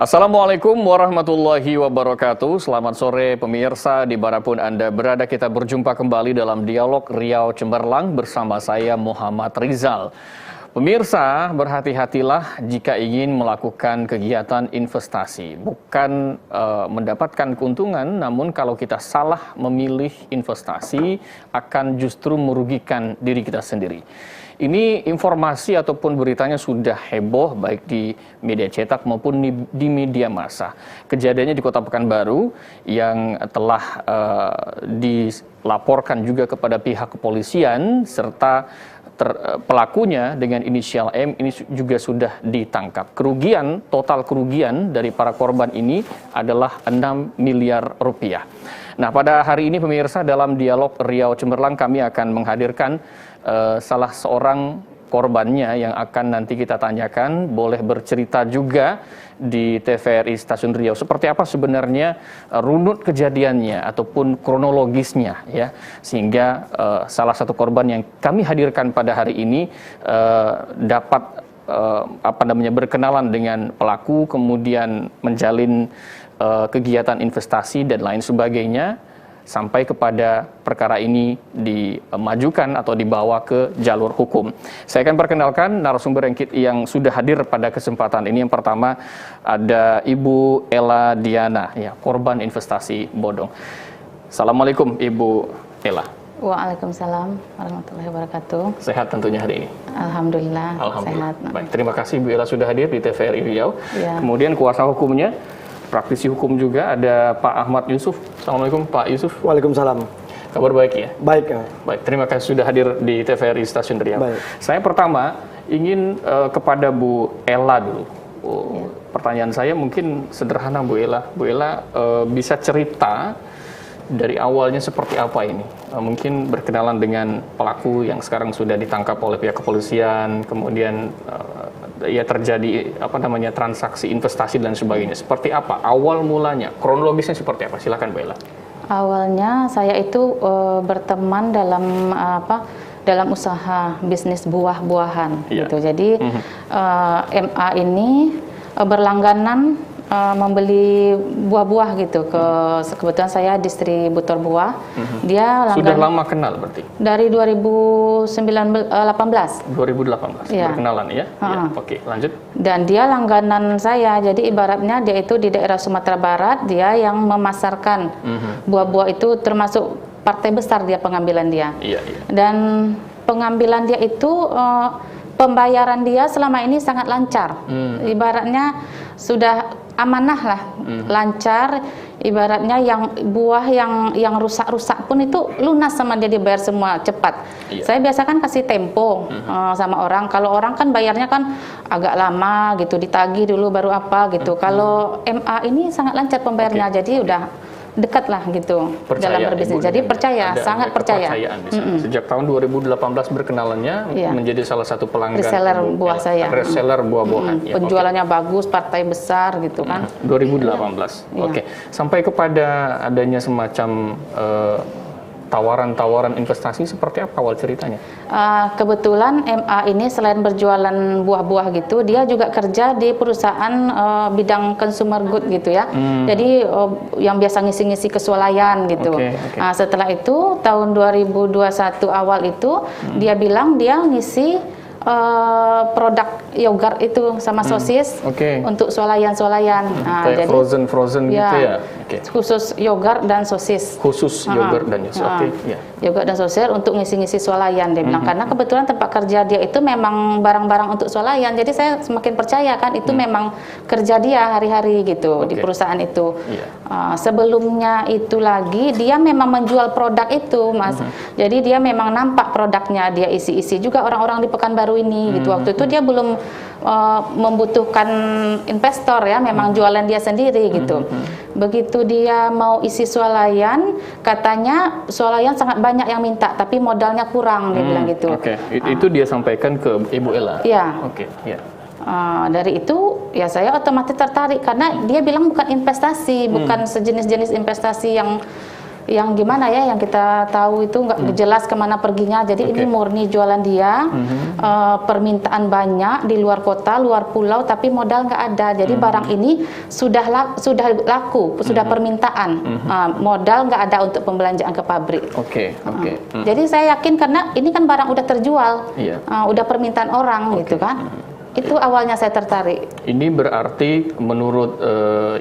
Assalamualaikum warahmatullahi wabarakatuh. Selamat sore pemirsa, dimanapun Anda berada, kita berjumpa kembali dalam Dialog Riau Cemerlang bersama saya Muhammad Rizal. Pemirsa, berhati-hatilah jika ingin melakukan kegiatan investasi. Bukan mendapatkan keuntungan, namun kalau kita salah memilih investasi akan justru merugikan diri kita sendiri. Ini informasi ataupun beritanya sudah heboh baik di media cetak maupun di media massa. Kejadiannya di Kota Pekanbaru yang telah dilaporkan juga kepada pihak kepolisian serta pelakunya dengan inisial M ini juga sudah ditangkap. Total kerugian dari para korban ini adalah 6 miliar rupiah. Nah, pada hari ini pemirsa, dalam Dialog Riau Cemerlang kami akan menghadirkan salah seorang korbannya yang akan nanti kita tanyakan, boleh bercerita juga di TVRI Stasiun Riau seperti apa sebenarnya runut kejadiannya ataupun kronologisnya ya, sehingga salah satu korban yang kami hadirkan pada hari ini dapat berkenalan dengan pelaku, kemudian menjalin kegiatan investasi dan lain sebagainya, sampai kepada perkara ini dimajukan atau dibawa ke jalur hukum. Saya akan perkenalkan narasumber yang sudah hadir pada kesempatan ini. Yang pertama ada Ibu Ella Diana, ya, korban investasi bodong. Assalamualaikum Ibu Ella. Waalaikumsalam warahmatullahi wabarakatuh. Sehat tentunya hari ini? Alhamdulillah. Sehat. Baik, terima kasih Bu Ella sudah hadir di TVRI Riau. Ya. Kemudian kuasa hukumnya, praktisi hukum juga, ada Pak Ahmad Yusuf. Assalamualaikum Pak Yusuf. Waalaikumsalam. Kabar baik ya? Baik. Baik, terima kasih sudah hadir di TVRI Stasiun Riau. Baik. Saya pertama ingin kepada Bu Ella dulu. Pertanyaan saya mungkin sederhana Bu Ella. Bu Ella bisa cerita dari awalnya seperti apa ini? Mungkin berkenalan dengan pelaku yang sekarang sudah ditangkap oleh pihak kepolisian, kemudian ya terjadi transaksi investasi dan sebagainya. Seperti apa awal mulanya? Kronologisnya seperti apa? Silakan Bu Ella. Awalnya saya itu berteman dalam usaha bisnis buah-buahan gitu. Jadi MA ini berlangganan membeli buah-buah gitu kebetulan saya distributor buah. Dia sudah lama kenal berarti? Dari 2018. Ya. Berkenalan ya? Ya. Oke, lanjut. Dan dia langganan saya, jadi ibaratnya dia itu di daerah Sumatera Barat, dia yang memasarkan buah-buah itu, termasuk partai besar dia pengambilan dia. Iya, iya. Dan pengambilan dia itu pembayaran dia selama ini sangat lancar. Ibaratnya sudah amanah lah, lancar. Ibaratnya yang buah yang rusak-rusak pun itu lunas sama dia, dibayar semua cepat. Iya. Saya biasa kan kasih tempo sama orang. Kalau orang kan bayarnya kan agak lama gitu, ditagih dulu baru apa gitu. Kalau MA ini sangat lancar pembayarnya, jadi udah dekat lah gitu dalam berbisnis. Jadi percaya, sangat percaya. Sejak tahun 2018 berkenalannya, menjadi salah satu pelanggan reseller buah saya. Reseller buah-buahan. Penjualannya bagus, partai besar gitu kan. 2018. Oke. Sampai kepada adanya semacam tawaran-tawaran investasi, seperti apa awal ceritanya? Kebetulan MA ini selain berjualan buah-buah gitu, dia juga kerja di perusahaan bidang consumer good gitu ya. Jadi yang biasa ngisi-ngisi keswalayan gitu. Setelah itu tahun 2021 awal itu dia bilang dia ngisi produk yogurt itu sama sosis untuk swalayan-swalayan. Kayak jadi frozen gitu ya. Khusus yogurt dan sosis. Khusus yogurt dan sosis. Yogurt dan sosis untuk ngisi-ngisi swalayan dia bilang, karena kebetulan tempat kerja dia itu memang barang-barang untuk swalayan. Jadi saya semakin percaya kan itu memang kerja dia hari-hari gitu di perusahaan itu. Sebelumnya itu lagi dia memang menjual produk itu, Mas. Jadi dia memang nampak produknya, dia isi-isi juga orang-orang di Pekanbaru ini gitu. Waktu itu dia belum membutuhkan investor ya, memang jualan dia sendiri gitu. Begitu dia mau isi swalayan, katanya swalayan sangat banyak yang minta, tapi modalnya kurang, dia bilang gitu. Itu dia sampaikan ke Ibu Ella. Iya. Dari itu ya saya otomatis tertarik, karena dia bilang bukan investasi, bukan sejenis-jenis investasi yang yang gimana ya, yang kita tahu itu nggak jelas kemana perginya. Jadi ini murni jualan dia, permintaan banyak di luar kota, luar pulau, tapi modal nggak ada. Jadi barang ini sudah laku, sudah permintaan, modal nggak ada untuk pembelanjaan ke pabrik. Jadi saya yakin karena ini kan barang udah terjual, udah permintaan orang gitu kan. Itu awalnya saya tertarik. Ini berarti menurut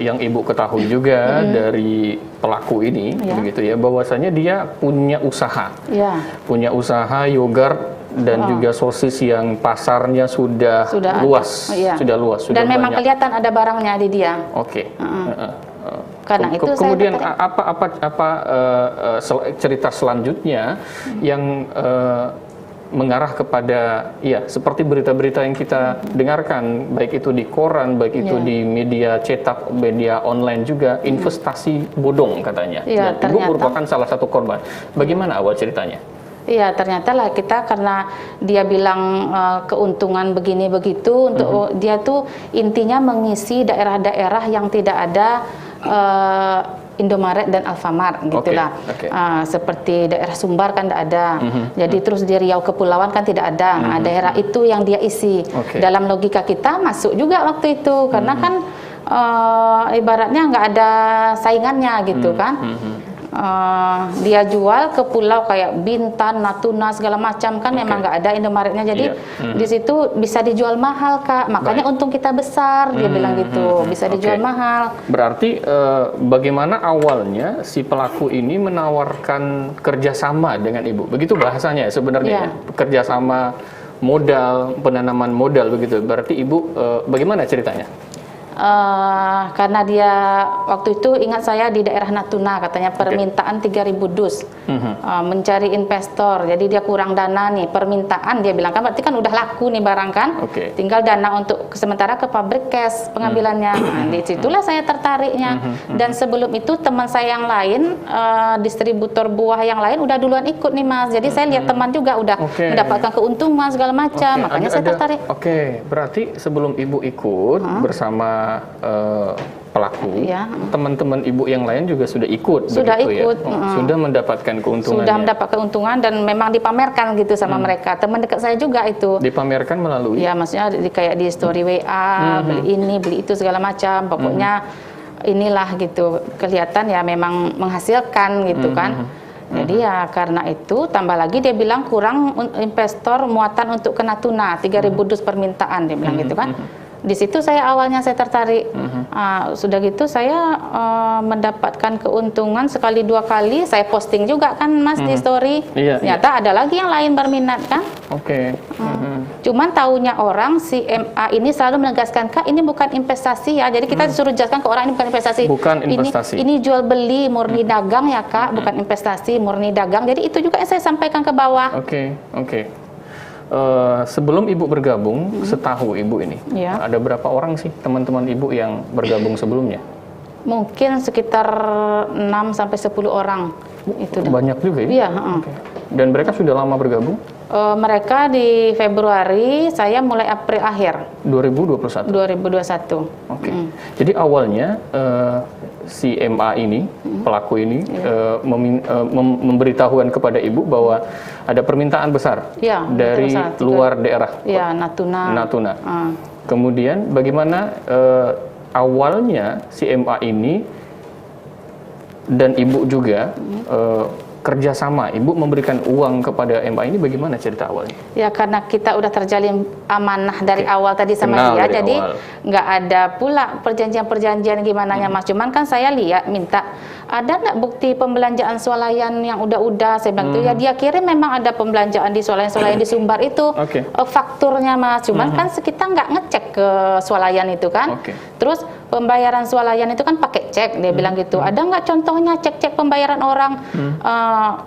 yang Ibu ketahui juga dari pelaku ini, begitu ya, bahwasanya dia punya usaha, punya usaha yogurt dan juga sosis yang pasarnya sudah luas, sudah dan memang banyak. Kelihatan ada barangnya di dia. Karena itu kemudian saya apa cerita selanjutnya yang mengarah kepada seperti berita-berita yang kita dengarkan, baik itu di koran, baik itu di media cetak, media online juga, investasi bodong katanya. Dan Ibu merupakan salah satu korban. Bagaimana awal ceritanya? Iya, ternyata lah kita karena dia bilang keuntungan begini begitu, untuk dia tuh intinya mengisi daerah-daerah yang tidak ada Indomaret dan Alfamart gitulah. Seperti daerah Sumbar kan tidak ada. Jadi terus di Riau Kepulauan kan tidak ada. Nah, daerah itu yang dia isi. Dalam logika kita masuk juga waktu itu karena kan ibaratnya nggak ada saingannya gitu kan. Dia jual ke pulau kayak Bintan, Natuna segala macam kan memang nggak ada Indomaretnya, jadi di situ bisa dijual mahal Kak, makanya untung kita besar, dia bilang gitu, bisa dijual mahal. Berarti bagaimana awalnya si pelaku ini menawarkan kerjasama dengan Ibu, begitu bahasanya sebenarnya, kerjasama modal, penanaman modal begitu, berarti Ibu bagaimana ceritanya? Karena dia waktu itu ingat saya di daerah Natuna katanya permintaan 3.000 dus, mencari investor, jadi dia kurang dana nih, permintaan dia bilang kan berarti kan udah laku nih barang kan, tinggal dana untuk sementara ke pabrik cash pengambilannya. Nah, di situlah saya tertariknya. Dan sebelum itu teman saya yang lain, distributor buah yang lain udah duluan ikut nih Mas, jadi saya lihat teman juga udah mendapatkan keuntungan segala macam, makanya saya tertarik. Berarti sebelum Ibu ikut bersama pelaku, teman-teman Ibu yang lain juga sudah ikut, sudah ikut, sudah mendapatkan keuntungan, sudah mendapat keuntungan dan memang dipamerkan gitu sama mereka. Teman dekat saya juga itu dipamerkan melalui, maksudnya kayak di story WA, beli ini, beli itu segala macam, pokoknya inilah gitu, kelihatan ya memang menghasilkan gitu kan. Jadi ya karena itu tambah lagi dia bilang kurang investor muatan untuk ke Natuna, 3.000 dus permintaan dia bilang gitu kan. Di situ saya awalnya saya tertarik. Sudah gitu saya mendapatkan keuntungan sekali dua kali, saya posting juga kan Mas di story. Ternyata ada lagi yang lain berminat kan. Cuman taunya orang si MA ini selalu menegaskan Kak ini bukan investasi ya. Jadi kita disuruh jelaskan ke orang ini bukan investasi. Bukan investasi. Ini jual beli murni dagang ya Kak, bukan investasi murni dagang. Jadi itu juga yang saya sampaikan ke bawah. Sebelum Ibu bergabung, setahu Ibu ini, ada berapa orang sih teman-teman Ibu yang bergabung sebelumnya? Mungkin sekitar 6-10 orang. Itu banyak juga ya? Dan mereka sudah lama bergabung? Mereka di Februari, saya mulai April akhir 2021. Jadi awalnya si MA ini, pelaku ini memberitahuan kepada Ibu bahwa ada permintaan besar dari luar daerah, Natuna. Kemudian bagaimana awalnya si MA ini dan Ibu juga kerjasama, Ibu memberikan uang kepada MA ini, bagaimana cerita awalnya? Ya karena kita udah terjalin amanah dari awal tadi sama dia, jadi nggak ada pula perjanjian-perjanjian gimana Mas. Cuman kan saya lihat minta ada nggak bukti pembelanjaan swalayan yang udah-udah, saya bilang itu ya dia kirim memang ada pembelanjaan di swalayan di Sumbar itu, fakturnya Mas. Cuman kan kita nggak ngecek ke swalayan itu kan. Terus pembayaran swalayan itu kan pakai cek, dia bilang gitu. Ada nggak contohnya cek-cek pembayaran orang?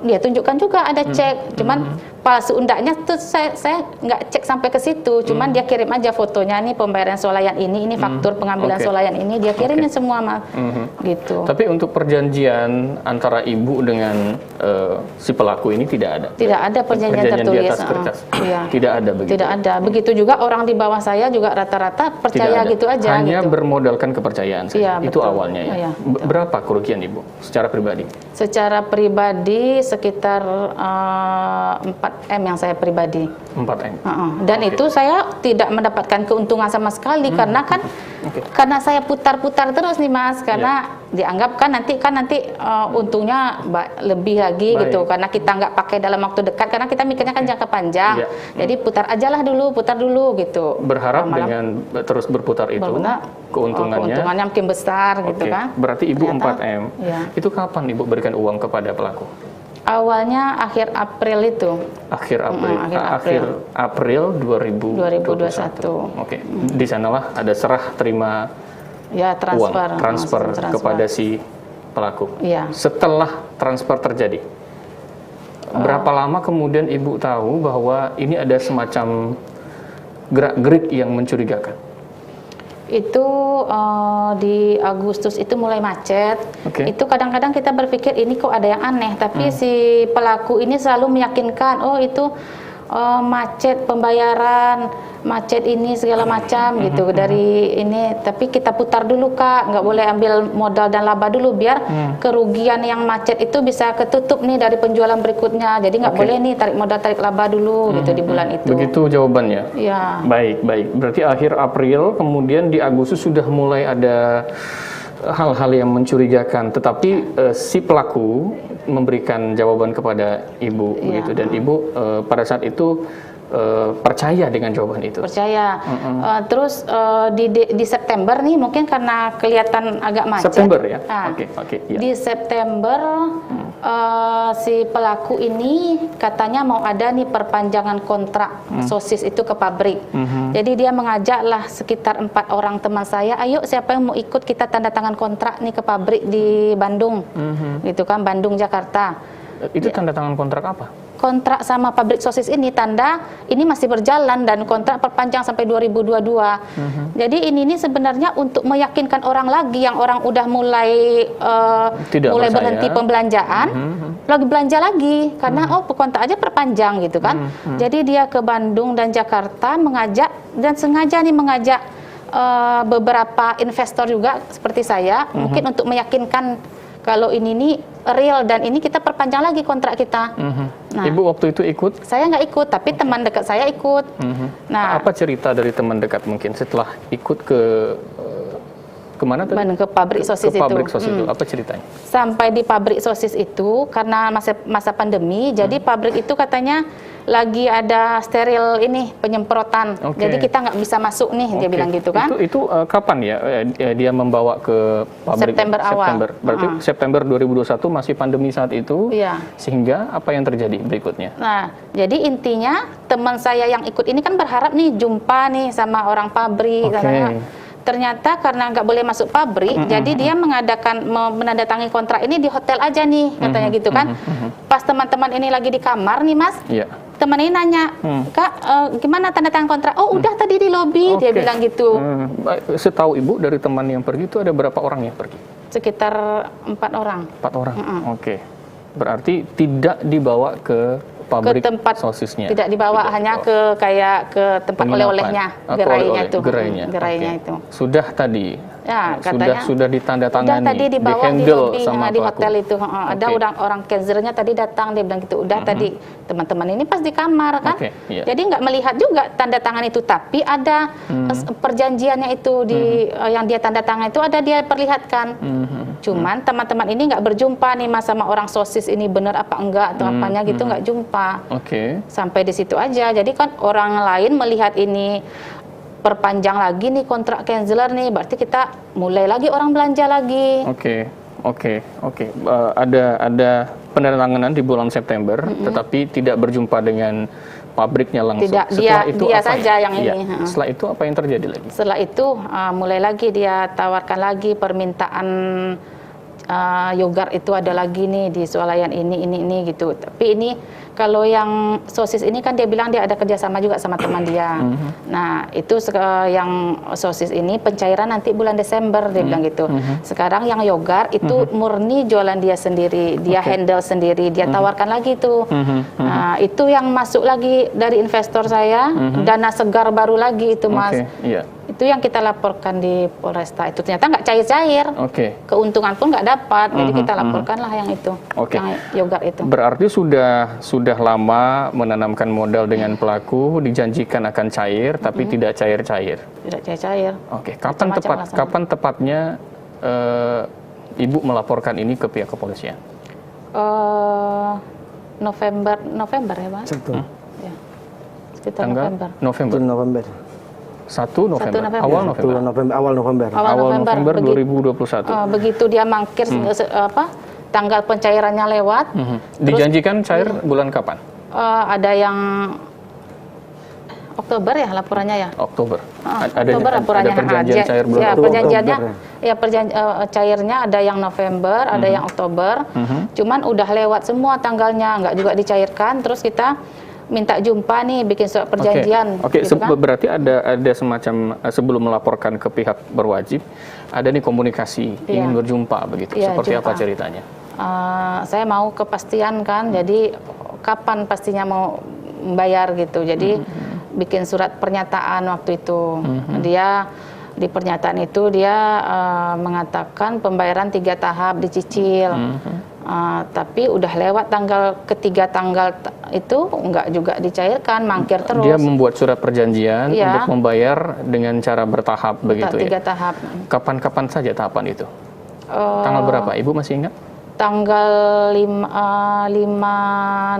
Dia tunjukkan juga ada cek, cuman palsu undaknya tuh saya nggak cek sampai ke situ, cuman dia kirim aja fotonya nih pembayaran swalayan ini faktur pengambilan swalayan ini dia kirimin semua Mas. Gitu. Tapi untuk perjanjian antara ibu dengan si pelaku ini tidak ada. Tidak ada perjanjian tertulis. Di atas kertas. Iya. Tidak ada begitu. Tidak ada. Begitu juga orang di bawah saya juga rata-rata percaya gitu aja. Hanya gitu. bermodalkan kepercayaan saja. Iya, Itu betul. awalnya ya. Iya, Berapa kerugian ibu secara pribadi? Secara pribadi sekitar 4M yang saya pribadi. 4M. Dan itu saya tidak mendapatkan keuntungan sama sekali karena kan karena saya putar-putar terus nih Mas, karena dianggap kan nanti untungnya lebih lagi gitu, karena kita nggak pakai dalam waktu dekat, karena kita mikirnya kan jangka panjang. Jadi putar dulu gitu. Berharap dengan terus berputar itu keuntungannya makin besar gitu kan. Berarti ibu Ternyata, 4M. Itu kapan ibu berikan uang kepada pelaku? Awalnya akhir April itu. Akhir April 2021. Oke. Di sanalah ada serah terima transfer kepada si pelaku. Setelah transfer terjadi, berapa lama kemudian ibu tahu bahwa ini ada semacam gerak-gerik yang mencurigakan? Itu di Agustus itu mulai macet. Itu kadang-kadang kita berpikir ini kok ada yang aneh, tapi si pelaku ini selalu meyakinkan, oh itu macet pembayaran, macet ini segala macam gitu dari ini. Tapi kita putar dulu Kak, nggak boleh ambil modal dan laba dulu biar kerugian yang macet itu bisa ketutup nih dari penjualan berikutnya. Jadi nggak boleh nih tarik modal tarik laba dulu gitu di bulan itu. Begitu jawabannya. Ya. Baik. Berarti akhir April, kemudian di Agustus sudah mulai ada hal-hal yang mencurigakan, tetapi si pelaku memberikan jawaban kepada ibu begitu, dan ibu pada saat itu percaya dengan jawaban itu. Percaya. Terus di September nih mungkin karena kelihatan agak macet. September ya. Di September si pelaku ini katanya mau ada nih perpanjangan kontrak sosis itu ke pabrik. Jadi dia mengajaklah sekitar 4 orang teman saya, ayo siapa yang mau ikut kita tanda tangan kontrak nih ke pabrik di Bandung, gitu kan, Bandung Jakarta. Itu tanda tangan kontrak apa? Kontrak sama pabrik sosis ini ini masih berjalan dan kontrak perpanjang sampai 2022. Jadi ini sebenarnya untuk meyakinkan orang lagi yang orang udah mulai berhenti pembelanjaan, lagi belanja lagi karena kontrak aja perpanjang gitu kan. Jadi dia ke Bandung dan Jakarta sengaja mengajak beberapa investor juga seperti saya, mungkin untuk meyakinkan kalau ini nih real dan ini kita perpanjang lagi kontrak kita. Nah, ibu waktu itu ikut? Saya nggak ikut, tapi teman dekat saya ikut. Nah, apa cerita dari teman dekat mungkin setelah ikut kemana tadi? Ke pabrik sosis itu. Pabrik sosis itu, apa ceritanya? Sampai di pabrik sosis itu karena masa pandemi, jadi pabrik itu katanya lagi ada steril penyemprotan. Jadi kita nggak bisa masuk nih, dia bilang gitu kan. Itu kapan ya dia membawa ke pabrik? September awal. Berarti September 2021 masih pandemi saat itu. Sehingga apa yang terjadi berikutnya? Nah, jadi intinya teman saya yang ikut ini kan berharap nih jumpa nih sama orang pabrik. Ternyata karena nggak boleh masuk pabrik, jadi dia menandatangani kontrak ini di hotel aja nih, katanya gitu kan. Pas teman-teman ini lagi di kamar nih Mas, teman ini nanya, Kak, gimana tanda tangan kontrak? Oh udah tadi di lobi, dia bilang gitu. Setahu ibu dari teman yang pergi itu ada berapa orang yang pergi? Sekitar 4 orang. 4 orang, berarti tidak dibawa ke pabrik tempat sosisnya. Tidak dibawa, hanya ke tempat oleh-olehnya, gerainya itu. Sudah tadi. Ya, katanya sudah ditandatangani. Udah tadi dibawa di lobi di hotel itu. Ada orang cancernya tadi datang, dia bilang gitu. Udah tadi teman-teman ini pas di kamar kan. Jadi nggak melihat juga tanda tangan itu, tapi ada perjanjiannya itu yang dia tanda tangan itu ada dia perlihatkan. Cuman teman-teman ini nggak berjumpa nih Mas sama orang sosis ini benar apa enggak atau apanya gitu, nggak jumpa. Sampai di situ aja. Jadi kan orang lain melihat ini perpanjang lagi nih kontrak canceler nih, berarti kita mulai lagi orang belanja lagi. Ada penandatanganan di bulan September, tetapi tidak berjumpa dengan pabriknya langsung. Tidak, dia saja yang ini. Setelah itu apa yang terjadi lagi? Setelah itu mulai lagi dia tawarkan lagi permintaan yogurt itu ada lagi nih di swalayan ini gitu. Tapi ini kalau yang sosis ini kan dia bilang dia ada kerjasama juga sama teman dia. Nah itu yang sosis ini pencairan nanti bulan Desember dia bilang gitu. Sekarang yang yogurt itu murni jualan dia sendiri, dia handle sendiri, dia tawarkan lagi tuh. Nah, itu yang masuk lagi dari investor saya, dana segar baru lagi itu Mas. Itu yang kita laporkan di Polresta. Itu ternyata nggak cair-cair. Keuntungan pun nggak dapat. Jadi kita laporkanlah yang itu, yang yogurt itu. Berarti sudah lama menanamkan modal dengan pelaku, dijanjikan akan cair, tapi tidak cair-cair. Tidak cair-cair. Kapan tepatnya Ibu melaporkan ini ke pihak kepolisian? November ya Mas? Ya. Sekitar November. 1 November. Awal November. Awal November 2021. Begitu dia mangkir tanggal pencairannya lewat. Dijanjikan cair bulan kapan? Ada yang Oktober ya laporannya ya. Oktober. Oktober laporannya. Ada perjanjian cair bulan Oktober. Perjanjiannya ya cairnya ada yang November, ada yang Oktober. Cuman udah lewat semua tanggalnya, nggak juga dicairkan. Terus kita minta jumpa nih, bikin surat perjanjian. Gitu kan? Berarti ada semacam sebelum melaporkan ke pihak berwajib, ada nih komunikasi, ingin berjumpa begitu. Seperti apa ceritanya? Saya mau kepastian kan, jadi kapan pastinya mau membayar gitu. Jadi bikin surat pernyataan waktu itu. Dia di pernyataan itu dia mengatakan pembayaran 3 tahap dicicil. Tapi udah lewat ketiga tanggal itu nggak juga dicairkan, mangkir terus. Dia membuat surat perjanjian untuk membayar dengan cara bertahap begitu 3 tahap. Kapan-kapan saja tahapan itu? Tanggal berapa? Ibu masih ingat? Tanggal 5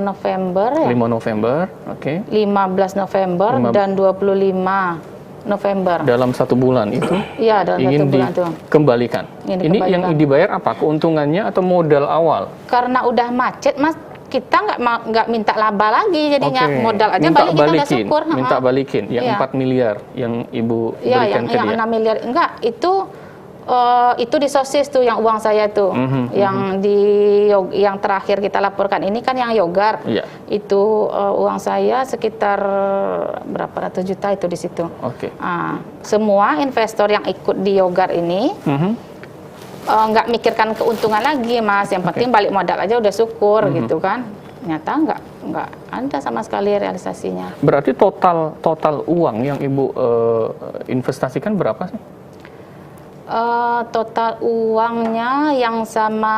November ya? 5 November, 15 November dan 25 November. Dalam 1 bulan itu? Iya, dalam 1 bulan itu. Kembalikan. Ini yang dibayar apa? Keuntungannya atau modal awal? Karena udah macet, Mas, kita nggak minta laba lagi, jadinya modal aja balik kita udah syukur. Minta balikin yang 4 miliar yang Ibu berikan ke dia. Yang 6 miliar enggak, itu di sosis tuh yang uang saya tuh. Yang terakhir kita laporkan ini kan yang yogurt. Itu uang saya sekitar berapa ratus juta itu di situ. Semua investor yang ikut di yogurt ini nggak mikirkan keuntungan lagi, Mas. Yang penting balik modal aja udah syukur gitu kan. Ternyata nggak ada sama sekali realisasinya. Berarti total uang yang Ibu investasikan berapa sih? Total uangnya yang sama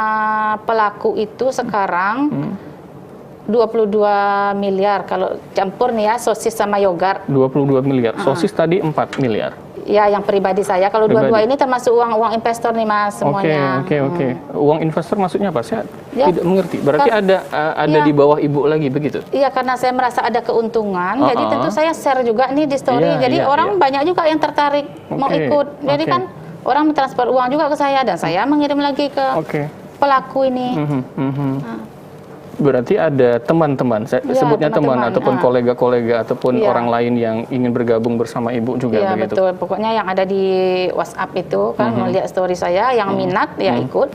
pelaku itu sekarang 22 miliar kalau campur nih ya, sosis sama yogurt. 22 miliar. Sosis tadi 4 miliar. Ya, yang pribadi saya. Kalau dua-dua ini termasuk uang investor nih, Mas, semuanya. Oke. Uang investor maksudnya apa? Saya tidak mengerti. Berarti ada di bawah Ibu lagi begitu? Iya, karena saya merasa ada keuntungan, jadi tentu saya share juga nih di story. Jadi orang banyak juga yang tertarik mau ikut. Jadi kan orang mentransfer uang juga ke saya dan saya mengirim lagi ke pelaku ini. Berarti ada teman-teman, saya sebutnya teman ataupun kolega-kolega ataupun orang lain yang ingin bergabung bersama Ibu juga begitu. Betul. Pokoknya yang ada di WhatsApp itu kan melihat story saya, yang minat ya ikut.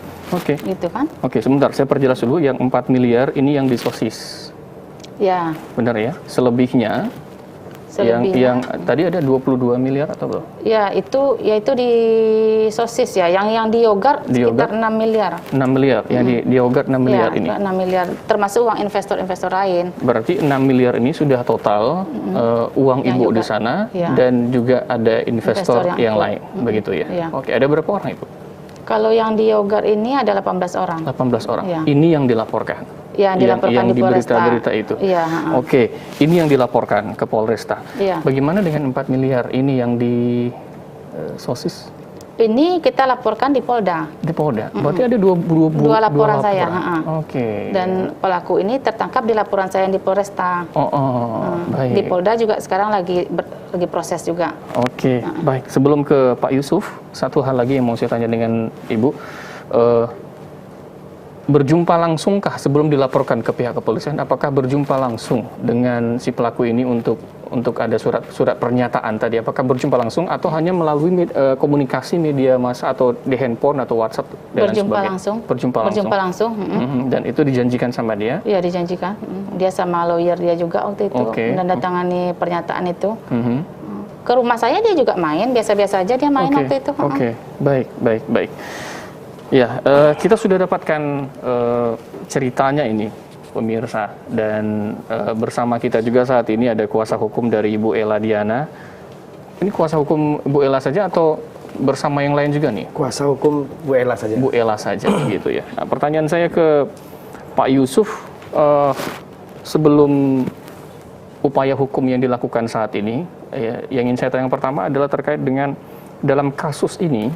Gitu kan? Sebentar, saya perjelas dulu. Yang 4 miliar ini yang di sosis. Ya. Benar ya? Selebihnya yang tadi ada 22 miliar atau belum? Ya, itu di sosis ya. Yang di yogurt sekitar 6 miliar. 6 miliar. Yang di yogurt 6 miliar ini. 6 miliar termasuk uang investor-investor lain. Berarti 6 miliar ini sudah total uang yang Ibu di sana dan juga ada investor yang lain, begitu ya. Ada berapa orang Ibu? Kalau yang di yogurt ini ada 18 orang. 18 orang. Ini yang dilaporkan. Yang dilaporkan di Polresta. Berita-berita itu. Ini yang dilaporkan ke Polresta. Bagaimana dengan 4 miliar ini yang di sosis? Ini kita laporkan di Polda. Di Polda. Berarti ada dua laporan saya. Oke. Dan pelaku ini tertangkap di laporan saya yang di Polresta. Baik. Di Polda juga sekarang lagi proses juga. Oke, baik. Sebelum ke Pak Yusuf, satu hal lagi yang mau saya tanya dengan Ibu. Berjumpa langsungkah sebelum dilaporkan ke pihak kepolisian? Apakah berjumpa langsung dengan si pelaku ini untuk untuk ada surat pernyataan tadi? Apakah berjumpa langsung atau hanya melalui komunikasi media massa atau di handphone atau WhatsApp dan Berjumpa sebagainya? langsung. Berjumpa langsung. Dan itu dijanjikan sama dia? Iya, dijanjikan. Dia sama lawyer dia juga waktu itu menandatangani pernyataan itu. Ke rumah saya dia juga main, biasa-biasa aja dia main waktu itu. Baik. Ya, kita sudah dapatkan ceritanya ini, pemirsa, dan bersama kita juga saat ini ada kuasa hukum dari Ibu Ella Diana. Ini kuasa hukum Bu Ella saja atau bersama yang lain juga nih? Kuasa hukum Bu Ella saja. Bu Ella saja gitu ya. Nah, pertanyaan saya ke Pak Yusuf, sebelum upaya hukum yang dilakukan saat ini, yang ingin saya tanya yang pertama adalah terkait dengan dalam kasus ini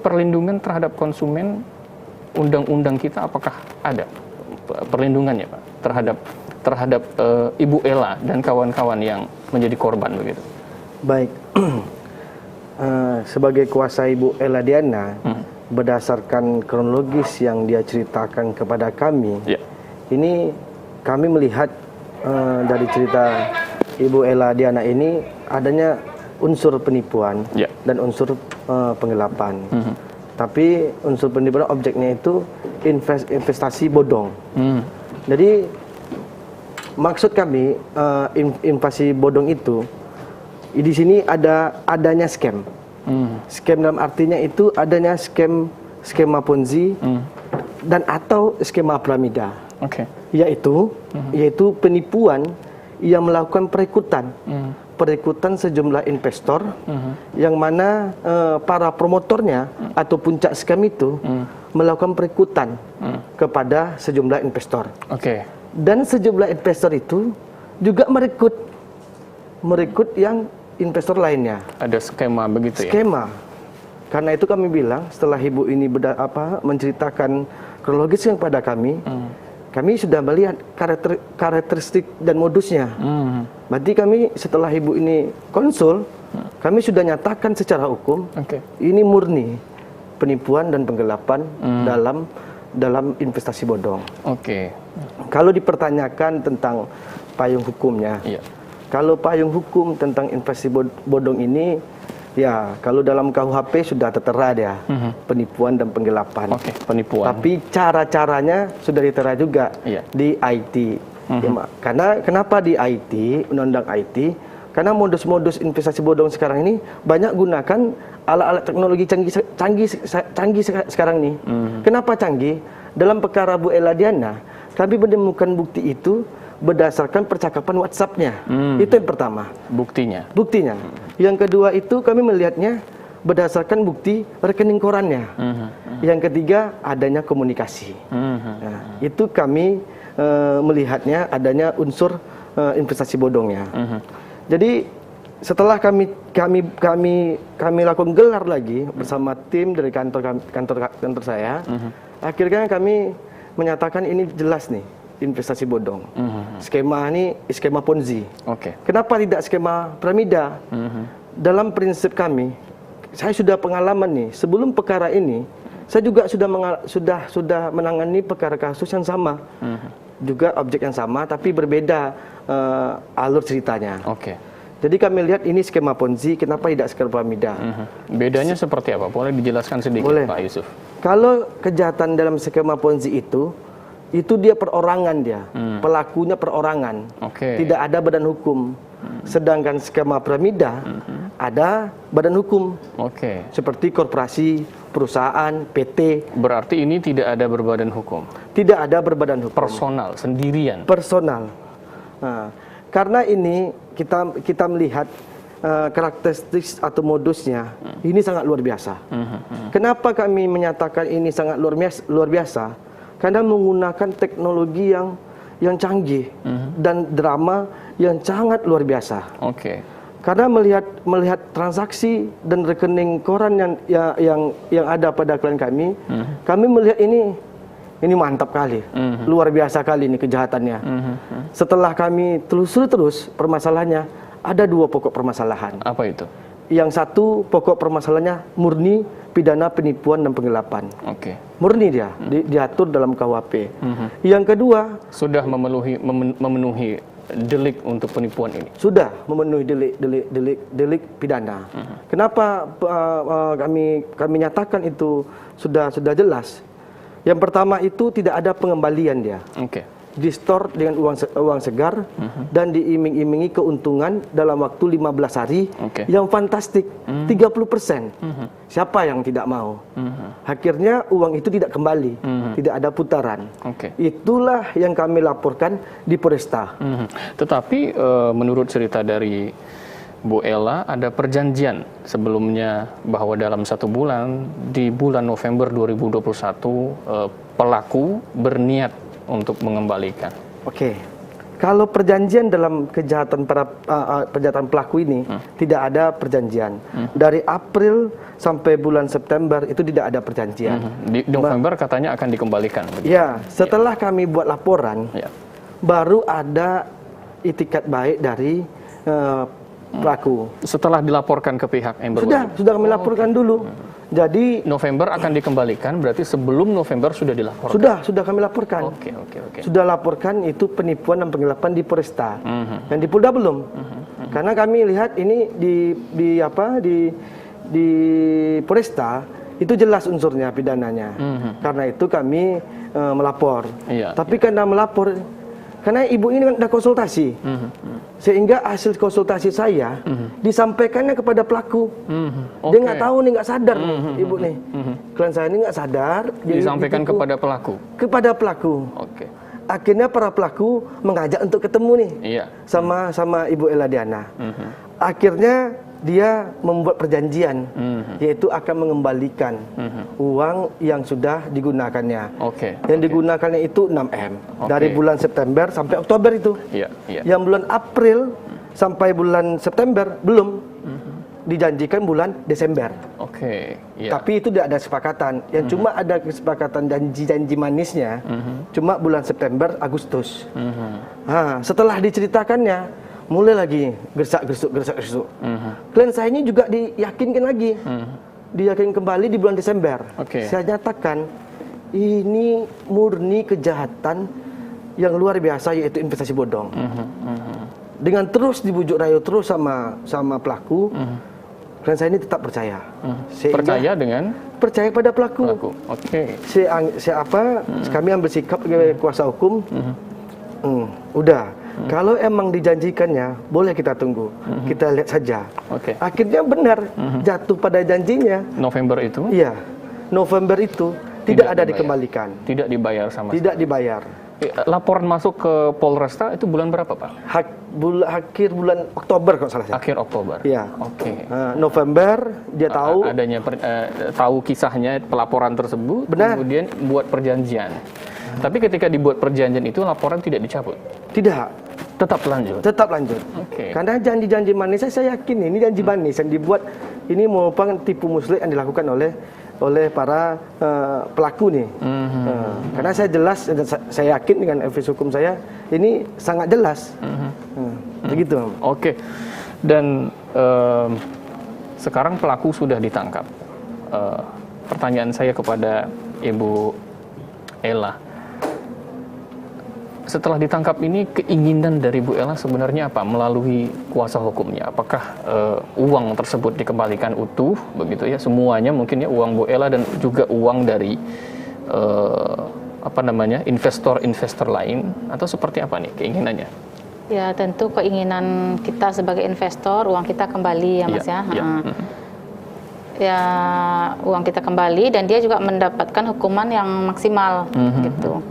perlindungan terhadap konsumen, undang-undang kita apakah ada perlindungannya Pak terhadap Ibu Ella dan kawan-kawan yang menjadi korban begitu? Baik, sebagai kuasa Ibu Ella Diana, berdasarkan kronologis yang dia ceritakan kepada kami, ini kami melihat dari cerita Ibu Ella Diana ini adanya unsur penipuan dan unsur penggelapan. Tapi unsur penipuan objeknya itu investasi bodong. Jadi maksud kami investasi bodong itu di sini adanya scam. Scam dalam artinya itu adanya skema Ponzi dan atau skema piramida. Yaitu penipuan yang melakukan perekrutan sejumlah investor yang mana para promotornya atau puncak scam itu melakukan perekrutan kepada sejumlah investor. Dan sejumlah investor itu juga merekrut yang investor lainnya. Ada skema begitu ya? Skema. Karena itu kami bilang setelah ibu ini menceritakan kronologis yang pada kami, kami sudah melihat karakteristik dan modusnya. Berarti kami setelah ibu ini konsul, kami sudah nyatakan secara hukum, ini murni penipuan dan penggelapan dalam investasi bodong. Kalau dipertanyakan tentang payung hukumnya, kalau payung hukum tentang investasi bodong ini, ya kalau dalam KUHP sudah tertera dia penipuan dan penggelapan. Penipuan. Tapi cara-caranya sudah ditera juga di IT. Karena kenapa di IT, undang-undang IT? Karena modus-modus investasi bodong sekarang ini banyak gunakan alat-alat teknologi canggih sekarang ini. Kenapa canggih? Dalam perkara Bu Ella Diana, kami menemukan bukti itu berdasarkan percakapan WhatsApp-nya. Itu yang pertama. Buktinya. Yang kedua itu kami melihatnya berdasarkan bukti rekening korannya. Yang ketiga adanya komunikasi. Nah, itu kami melihatnya adanya unsur investasi bodongnya. Jadi setelah kami lakukan gelar lagi bersama tim dari kantor saya, akhirnya kami menyatakan ini jelas nih investasi bodong. Skema ini skema Ponzi. Kenapa tidak skema piramida? Dalam prinsip kami, saya sudah pengalaman nih. Sebelum perkara ini, saya juga sudah menangani perkara kasus yang sama, juga objek yang sama, tapi berbeda alur ceritanya. Jadi kami lihat ini skema Ponzi, kenapa tidak skema piramida? Bedanya seperti apa? Boleh dijelaskan sedikit, Pak Yusuf? Kalau kejahatan dalam skema Ponzi itu dia perorangan dia, pelakunya perorangan, tidak ada badan hukum. Sedangkan skema piramida ada badan hukum, seperti korporasi, perusahaan, PT. Berarti ini tidak ada berbadan hukum? Tidak ada berbadan hukum. Personal, sendirian? Personal. Nah, karena ini kita melihat karakteristik atau modusnya, ini sangat luar biasa. Kenapa kami menyatakan ini sangat luar biasa? Karena menggunakan teknologi yang canggih dan drama yang sangat luar biasa. Karena melihat transaksi dan rekening koran yang ada pada klien kami, kami melihat ini mantap kali, luar biasa kali ini kejahatannya. Setelah kami telusuri terus permasalahannya, ada dua pokok permasalahan. Apa itu? Yang satu pokok permasalahannya murni pidana penipuan dan penggelapan. Murni diatur dalam KUHP. Yang kedua sudah memenuhi delik untuk penipuan ini? Sudah memenuhi delik pidana. Kenapa kami nyatakan itu sudah jelas? Yang pertama itu tidak ada pengembalian dia. Di-store dengan uang segar dan diiming-imingi keuntungan dalam waktu 15 hari yang fantastik, 30%. Siapa yang tidak mau? Akhirnya uang itu tidak kembali, tidak ada putaran. Itulah yang kami laporkan di Polresta. Tetapi menurut cerita dari Bu Ella, ada perjanjian sebelumnya bahwa dalam 1 bulan, di bulan November 2021, pelaku berniat untuk mengembalikan. Kalau perjanjian dalam kejahatan pelaku ini tidak ada perjanjian. Dari April sampai bulan September itu tidak ada perjanjian. Di November katanya akan dikembalikan. Ya, setelah kami buat laporan, baru ada itikat baik dari pelaku. Setelah dilaporkan ke pihak yang berwajib. Sudah kami laporkan dulu. Jadi November akan dikembalikan, berarti sebelum November sudah dilaporkan. Sudah kami laporkan. Oke. Sudah laporkan itu penipuan dan penggelapan di Polresta. Dan di Polda belum. Karena kami lihat ini di Polresta itu jelas unsurnya pidananya. Karena itu kami melapor. Tapi karena melapor, karena ibu ini kan ada konsultasi. Sehingga hasil konsultasi saya disampaikannya kepada pelaku. Dia nggak tahu nih, nggak sadar ibu nih. Klien saya ini nggak sadar. Disampaikan kepada pelaku. Kepada pelaku. Akhirnya para pelaku mengajak untuk ketemu nih sama Ibu Ella Diana. Akhirnya dia membuat perjanjian, yaitu akan mengembalikan uang yang sudah digunakannya. Yang digunakannya itu 6M dari bulan September sampai Oktober itu. Yang bulan April sampai bulan September belum, dijanjikan bulan Desember. Tapi itu tidak ada kesepakatan. Yang cuma ada kesepakatan janji-janji manisnya, cuma bulan September, Agustus. Setelah diceritakannya, mulai lagi gersak-gersuk. Klien saya ini juga diyakinkan lagi. Diyakinkan kembali di bulan Desember. Saya nyatakan, ini murni kejahatan yang luar biasa, yaitu investasi bodong. Dengan terus dibujuk rayu terus sama pelaku, klien saya ini tetap percaya. Percaya dengan? Percaya pada pelaku. Kami ambil sikap sebagai kuasa hukum, udah. Kalau emang dijanjikannya, boleh kita tunggu. Kita lihat saja. Akhirnya benar, jatuh pada janjinya. November itu? Iya, November itu tidak ada dikembalikan. Tidak dibayar sama sekali? Tidak dibayar. Laporan masuk ke Polresta itu bulan berapa, Pak? Akhir bulan Oktober kalau salah saya. Akhir Oktober? Iya. November dia tahu. Tahu kisahnya, pelaporan tersebut. Benar. Kemudian buat perjanjian. Tapi ketika dibuat perjanjian itu, laporan tidak dicabut? Tidak. Tetap lanjut? Tetap lanjut. Karena janji-janji manis, saya yakin ini janji manis yang dibuat, ini merupakan tipu muslik yang dilakukan oleh para pelaku nih. Karena saya yakin dengan evidence hukum saya, ini sangat jelas. Begitu. Dan sekarang pelaku sudah ditangkap. Pertanyaan saya kepada Ibu Ella, setelah ditangkap ini, keinginan dari Bu Ella sebenarnya apa melalui kuasa hukumnya? Apakah uang tersebut dikembalikan utuh, begitu ya, semuanya mungkin ya, uang Bu Ella dan juga uang dari investor lain, atau seperti apa nih keinginannya? Ya, tentu keinginan kita sebagai investor, uang kita kembali ya Mas ya. Ya, uang kita kembali dan dia juga mendapatkan hukuman yang maksimal gitu.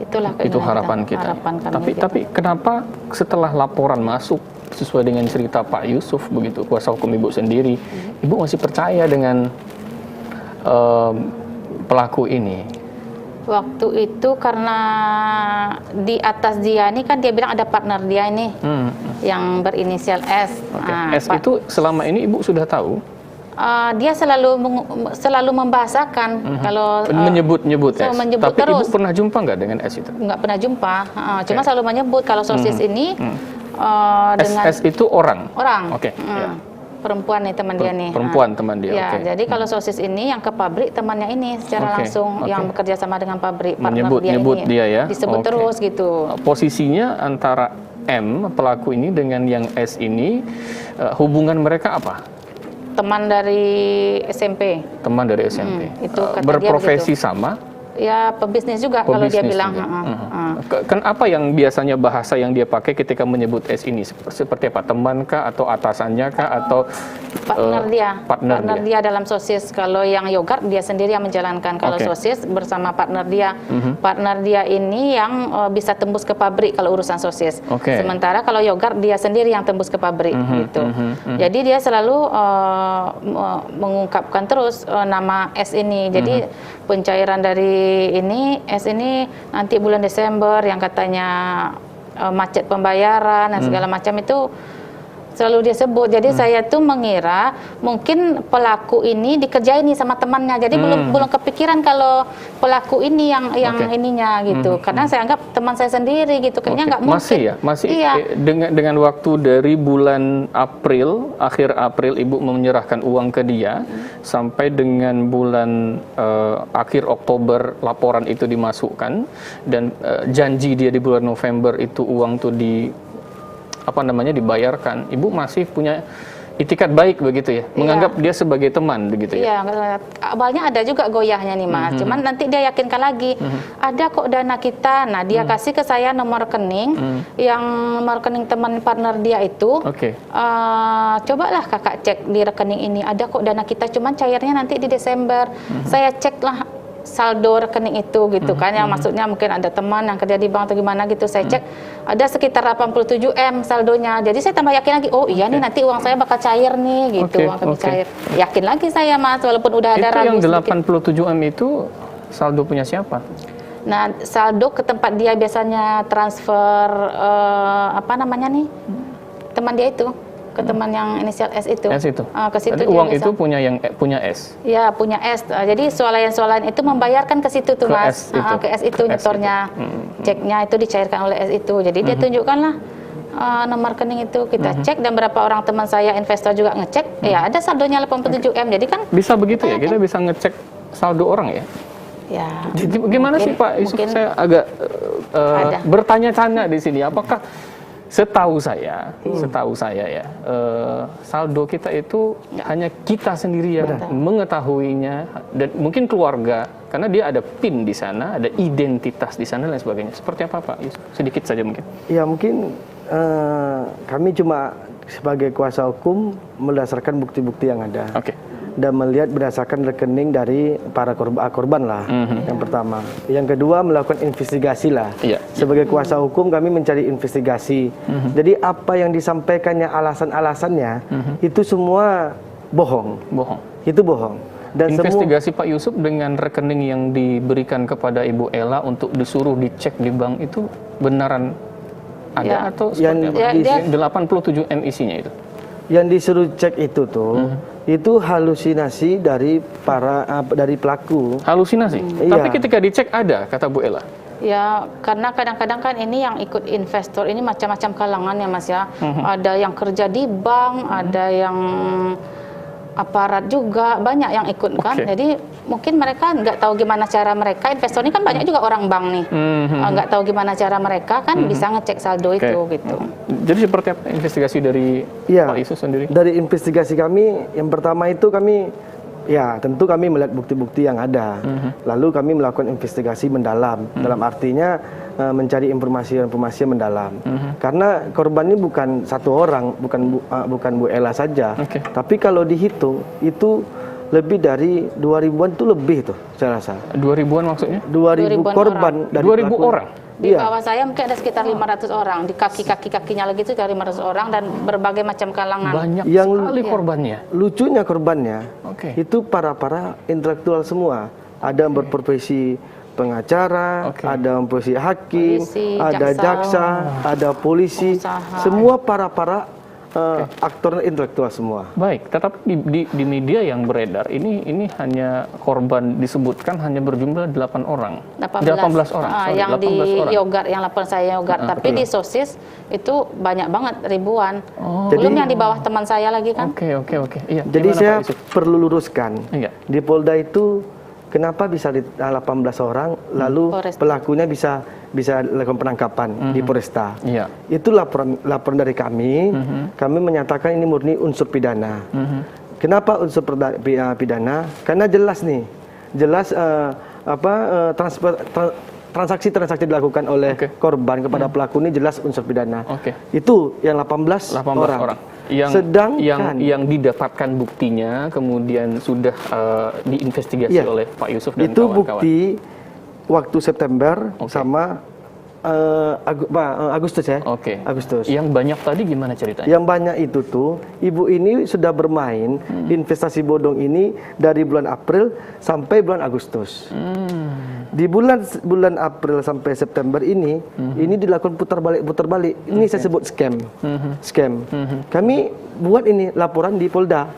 Itulah itu harapan kita. Tapi kenapa setelah laporan masuk sesuai dengan cerita Pak Yusuf, begitu, kuasa hukum Ibu sendiri, Ibu masih percaya dengan pelaku ini? Waktu itu karena di atas dia ini kan dia bilang ada partner dia ini yang berinisial S. S itu selama ini Ibu sudah tahu? Dia selalu membahasakan kalau menyebut S. Tapi terus. Ibu pernah jumpa nggak dengan S itu? Nggak pernah jumpa, cuma selalu menyebut kalau sosis ini dengan S itu orang. Perempuan nih teman dia nih. Perempuan teman dia. Ya, jadi kalau sosis ini yang ke pabrik temannya ini secara langsung yang bekerja sama dengan pabrik, partner menyebut dia ya. Disebut terus gitu. Posisinya antara M, pelaku ini dengan yang S ini, hubungan mereka apa? Teman dari SMP. Teman dari SMP. Itu kata berprofesi dia begitu. sama? Ya, pebisnis juga kalau dia bilang. Kan apa yang biasanya bahasa yang dia pakai ketika menyebut S ini? Seperti apa? Teman kah atau atasannya kah atau partner dia? Partner dia dalam sosis. Kalau yang yogurt dia sendiri yang menjalankan. Kalau sosis bersama partner dia. Partner dia ini yang bisa tembus ke pabrik kalau urusan sosis. Sementara kalau yogurt dia sendiri yang tembus ke pabrik gitu. Jadi dia selalu mengungkapkan terus nama S ini. Jadi pencairan dari ini S ini nanti bulan Desember yang katanya macet pembayaran dan segala macam itu selalu dia sebut. Jadi saya tuh mengira mungkin pelaku ini dikerjain nih sama temannya. Jadi belum kepikiran kalau pelaku ini yang ininya gitu. Karena saya anggap teman saya sendiri gitu. Kayaknya nggak mungkin. Masih iya. Dengan waktu dari bulan April, akhir April Ibu menyerahkan uang ke dia sampai dengan bulan akhir Oktober laporan itu dimasukkan dan janji dia di bulan November itu uang tuh dibayarkan. Ibu masih punya itikat baik begitu ya, menganggap dia sebagai teman begitu ya. Iya, awalnya ada juga goyahnya nih Mas. Cuman nanti dia yakinkan lagi, ada kok dana kita. Nah, dia kasih ke saya nomor rekening yang nomor rekening teman partner dia itu. Cobalah kakak cek di rekening ini, ada kok dana kita, cuman cairnya nanti di Desember. Saya cek lah saldo rekening itu gitu kan, yang maksudnya mungkin ada teman yang kerja di bank atau gimana gitu. Saya cek ada sekitar 87 M saldonya. Jadi saya tambah yakin lagi, oh iya nih nanti uang saya bakal cair nih gitu, uang kami cair. Yakin lagi saya Mas, walaupun udah ada ragu. Itu yang 87 M itu saldo punya siapa? Nah, saldo ke tempat dia biasanya transfer teman dia itu. Ke teman yang inisial S itu. S itu. Ke situ. Jadi uang itu punya S. Ya, punya S. Jadi swalayan-swalayan itu membayarkan ke situ tuh Mas. Ke S itu nyetornya. Ceknya itu dicairkan oleh S itu. Jadi dia tunjukkanlah nomor rekening itu, kita cek, dan berapa orang teman saya investor juga ngecek. Ya, ada saldonya 87 M. Jadi kan bisa begitu ya, kita bisa ngecek saldo orang ya. Ya. Jadi, gimana sih Pak Yusuf? Saya agak bertanya-tanya di sini. Apakah setahu saya ya, saldo kita itu hanya kita sendiri yang mengetahuinya, dan mungkin keluarga, karena dia ada PIN di sana, ada identitas di sana dan sebagainya. Seperti apa Pak Yusuf? Sedikit saja mungkin. Ya mungkin kami cuma sebagai kuasa hukum berdasarkan bukti-bukti yang ada. Dan melihat berdasarkan rekening dari para korban lah, yang pertama. Yang kedua, melakukan investigasi lah. Sebagai kuasa hukum kami mencari investigasi. Jadi apa yang disampaikannya, alasan-alasannya, itu semua bohong. Itu bohong. Dan investigasi Pak Yusuf dengan rekening yang diberikan kepada Ibu Ella untuk disuruh dicek di bank itu benaran ada atau seperti apa? 87 M isinya itu? Yang disuruh cek itu tuh, itu halusinasi dari dari pelaku. Halusinasi? Tapi ketika dicek ada, kata Bu Ella. Ya, karena kadang-kadang kan ini yang ikut investor ini macam-macam kalangan ya Mas ya. Ada yang kerja di bank, ada yang aparat juga, banyak yang ikut kan. Jadi mungkin mereka nggak tahu gimana cara mereka, investor ini kan banyak juga orang bank nih, nggak tahu gimana cara mereka kan bisa ngecek saldo itu gitu. Jadi seperti apa investigasi dari Pak Yusuf sendiri? Dari investigasi kami, yang pertama itu kami, ya tentu kami melihat bukti-bukti yang ada, lalu kami melakukan investigasi mendalam, dalam artinya mencari informasi-informasi yang mendalam. Karena korban ini bukan satu orang, bukan Bu Ella saja, tapi kalau dihitung itu lebih dari 2000-an itu lebih tuh saya rasa. 2000-an maksudnya? 2000 korban dari 2000 orang? Di bawah saya mungkin ada sekitar 500 orang, di kaki-kakinya lagi itu sekitar 500 orang dan berbagai macam kalangan. Banyak sekali korbannya. Lucunya korbannya, itu para intelektual semua. Ada yang berprofesi pengacara, ada yang berprofesi hakim, ada jaksa, ada polisi, semua para aktor intelektual semua. Baik, tetapi di media yang beredar ini hanya korban disebutkan hanya berjumlah 8 orang. 18 orang. Yang 18 di orang. Yogurt, yang laporan saya yogurt, tapi di sosis itu banyak banget, ribuan. Belum yang di bawah teman saya lagi kan. Oke. Iya, jadi saya perlu luruskan. Di Polda itu kenapa bisa 18 orang, lalu pelakunya bisa bisa lakukan penangkapan di Polresta. Iya. Itu laporan dari kami. Kami menyatakan ini murni unsur pidana. Kenapa unsur pidana? Karena jelas nih, jelas transaksi-transaksi dilakukan oleh korban kepada pelaku ini jelas unsur pidana. Itu yang 18 orang. Sedangkan yang didapatkan buktinya kemudian sudah diinvestigasi oleh Pak Yusuf dan itu kawan-kawan. bukti waktu September sama Agustus ya. Agustus. Yang banyak tadi gimana ceritanya? Yang banyak itu tuh ibu ini sudah bermain investasi bodong ini dari bulan April sampai bulan Agustus. Di bulan April sampai September ini dilakukan putar balik. Ini saya sebut scam. Kami buat ini laporan di Polda.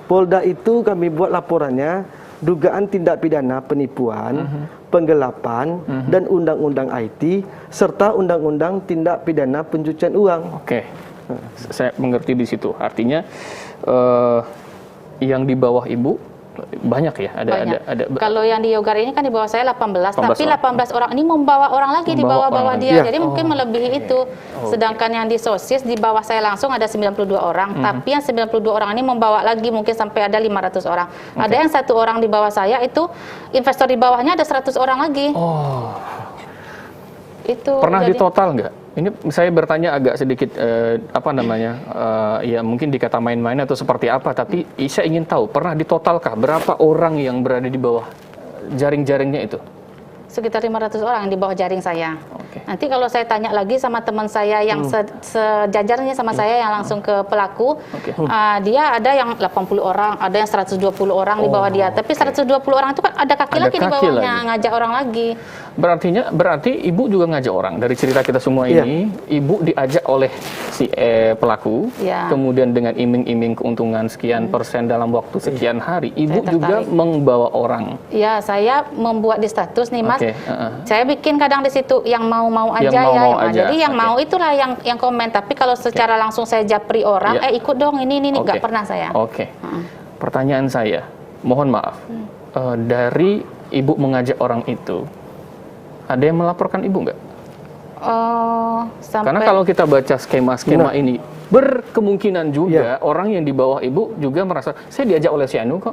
Polda itu kami buat laporannya dugaan tindak pidana penipuan, penggelapan, dan undang-undang IT serta undang-undang tindak pidana pencucian uang. Saya mengerti di situ. Artinya yang di bawah Ibu banyak ya, ada. Kalau yang di Yogar ini kan di bawah saya 18 tapi 18 orang ini membawa orang lagi di bawah dia. Jadi mungkin melebihi itu. Sedangkan yang di Sosis di bawah saya langsung ada 92 orang, tapi yang 92 orang ini membawa lagi mungkin sampai ada 500 orang. Ada yang 1 orang di bawah saya itu investor di bawahnya ada 100 orang lagi. Itu pernah ditotal nggak? Ini saya bertanya agak sedikit ya mungkin dikata main-main atau seperti apa, tapi saya ingin tahu pernah ditotalkah berapa orang yang berada di bawah jaring-jaringnya itu? Sekitar 500 orang di bawah jaring saya. Nanti kalau saya tanya lagi sama teman saya yang sejajarnya sama saya yang langsung ke pelaku, dia ada yang 80 orang, ada yang 120 orang di bawah dia. Tapi 120 orang itu kan ada kaki lagi di bawahnya, ngajak orang lagi. Berarti Ibu juga ngajak orang. Dari cerita kita semua ini, Ibu diajak oleh si pelaku, kemudian dengan iming-iming keuntungan sekian persen dalam waktu sekian hari, Ibu juga membawa orang. Ya, saya membuat di status nih Mas. Saya bikin kadang di situ yang mau aja. Jadi yang mau itulah yang komen. Tapi kalau secara langsung saya japri orang, ikut dong ini nggak pernah saya. Pertanyaan saya, mohon maaf, dari Ibu mengajak orang itu, ada yang melaporkan Ibu nggak? Karena kalau kita baca skema-skema ini, berkemungkinan juga orang yang di bawah Ibu juga merasa saya diajak oleh si Anu kok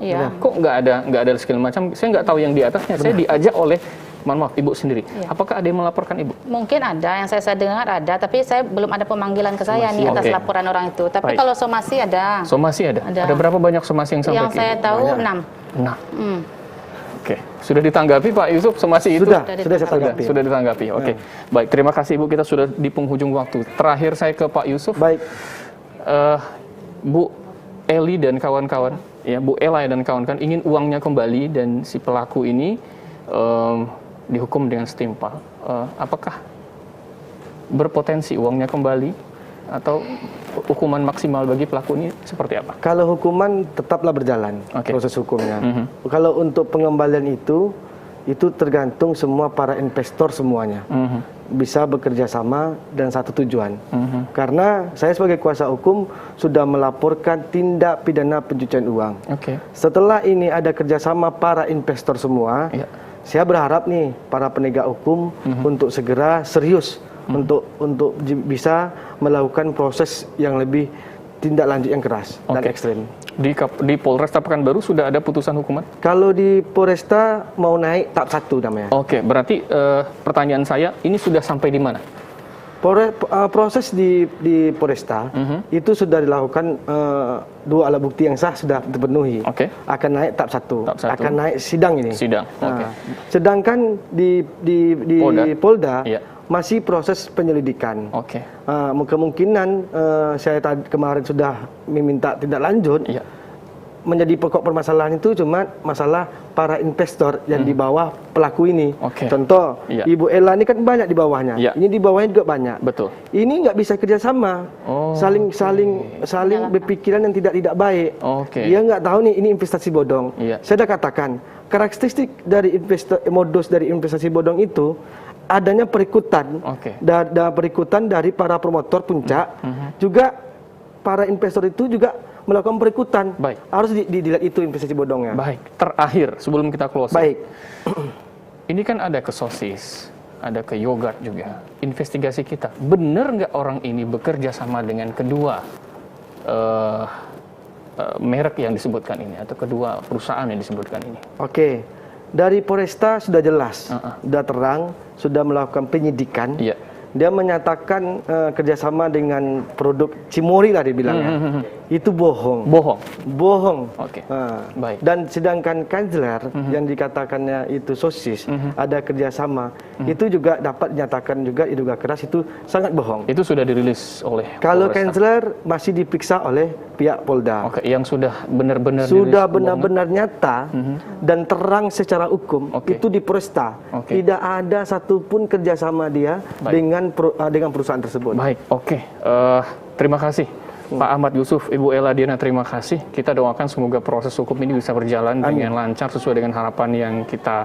nggak ada segala macam, saya nggak tahu yang di atasnya, saya diajak oleh maaf Ibu sendiri. Apakah ada yang melaporkan Ibu? Mungkin ada, yang saya dengar ada, tapi saya belum ada pemanggilan ke saya nih atas laporan orang itu. Tapi kalau somasi ada. Somasi ada. Ada berapa banyak somasi yang sampai? Yang saya tahu 6. Sudah ditanggapi Pak Yusuf somasi itu? Sudah ditanggapi. Sudah ditanggapi. Baik, terima kasih Ibu, kita sudah di penghujung waktu. Terakhir saya ke Pak Yusuf. Baik. Bu Eli dan kawan-kawan, Bu Ella dan kawan-kawan ingin uangnya kembali dan si pelaku ini dihukum dengan setimpal. Apakah berpotensi uangnya kembali atau hukuman maksimal bagi pelaku ini seperti apa? Kalau hukuman tetaplah berjalan proses hukumnya. Kalau untuk pengembalian itu tergantung semua para investor semuanya bisa bekerja sama dan satu tujuan. Karena saya sebagai kuasa hukum sudah melaporkan tindak pidana pencucian uang. Setelah ini ada kerjasama para investor semua, saya berharap nih para penegak hukum untuk segera serius untuk bisa melakukan proses yang lebih tindak lanjut yang keras dan ekstrim. Di Polresta Pekanbaru sudah ada putusan hukuman? Kalau di Polresta mau naik tahap 1 namanya. Berarti pertanyaan saya ini sudah sampai di mana? Proses di Polresta itu sudah dilakukan 2 alat bukti yang sah sudah terpenuhi. Akan naik tahap 1. Akan naik sidang ini. Sedangkan di Polda masih proses penyelidikan. Kemungkinan saya kemarin sudah meminta tindak lanjut. Menjadi pokok permasalahan itu cuma masalah para investor yang di bawah pelaku ini. Contoh, Ibu Ella ini kan banyak di bawahnya. Ini di bawahnya juga banyak. Ini nggak bisa kerjasama. Saling berpikiran yang tidak baik. Dia nggak tahu nih ini investasi bodong. Saya sudah katakan karakteristik dari modus dari investasi bodong itu adanya perikutan. Perikutan dari para promotor puncak, juga para investor itu juga melakukan perikutan. Harus dilihat itu investasi bodongnya. Terakhir sebelum kita closing. Ini kan ada ke Sosis, ada ke Yogurt juga. Investigasi kita, benar nggak orang ini bekerja sama dengan kedua merek yang disebutkan ini atau kedua perusahaan yang disebutkan ini? Oke, dari Polresta sudah jelas, sudah terang, sudah melakukan penyidikan. Iya. Dia menyatakan kerjasama dengan produk Cimory lah dibilangnya. Itu bohong. Bohong. Oke. Baik. Dan sedangkan Kanzler yang dikatakannya itu sosis, ada kerjasama, itu juga dapat dinyatakan juga diduga keras, itu sangat bohong. Itu sudah dirilis oleh Kalau Polresta. Kanzler masih diperiksa oleh pihak Polda. Oke, yang sudah benar-benar nyata dan terang secara hukum, itu di Polresta. Tidak ada satupun kerjasama dia dengan perusahaan tersebut. Baik, oke. Terima kasih Pak Ahmad Yusuf, Ibu Ella Diana, terima kasih. Kita doakan semoga proses hukum ini bisa berjalan dengan lancar sesuai dengan harapan yang kita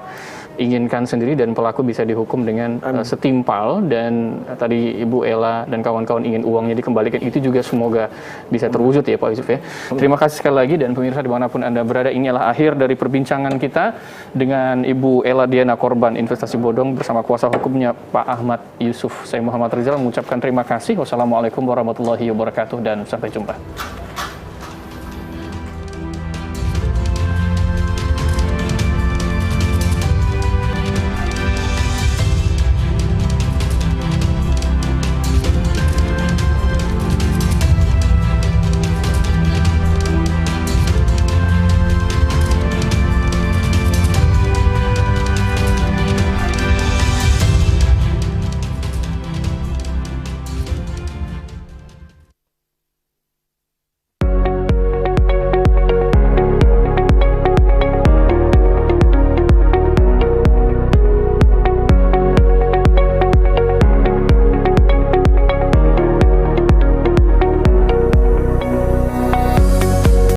inginkan sendiri dan pelaku bisa dihukum dengan setimpal. Dan tadi Ibu Ella dan kawan-kawan ingin uangnya dikembalikan, itu juga semoga bisa terwujud ya Pak Yusuf ya. Terima kasih sekali lagi, dan pemirsa dimanapun Anda berada, ini adalah akhir dari perbincangan kita dengan Ibu Ella Diana, korban investasi bodong, bersama kuasa hukumnya Pak Ahmad Yusuf. Saya Muhammad Rizal mengucapkan terima kasih. Wassalamualaikum warahmatullahi wabarakatuh dan sampai jumpa.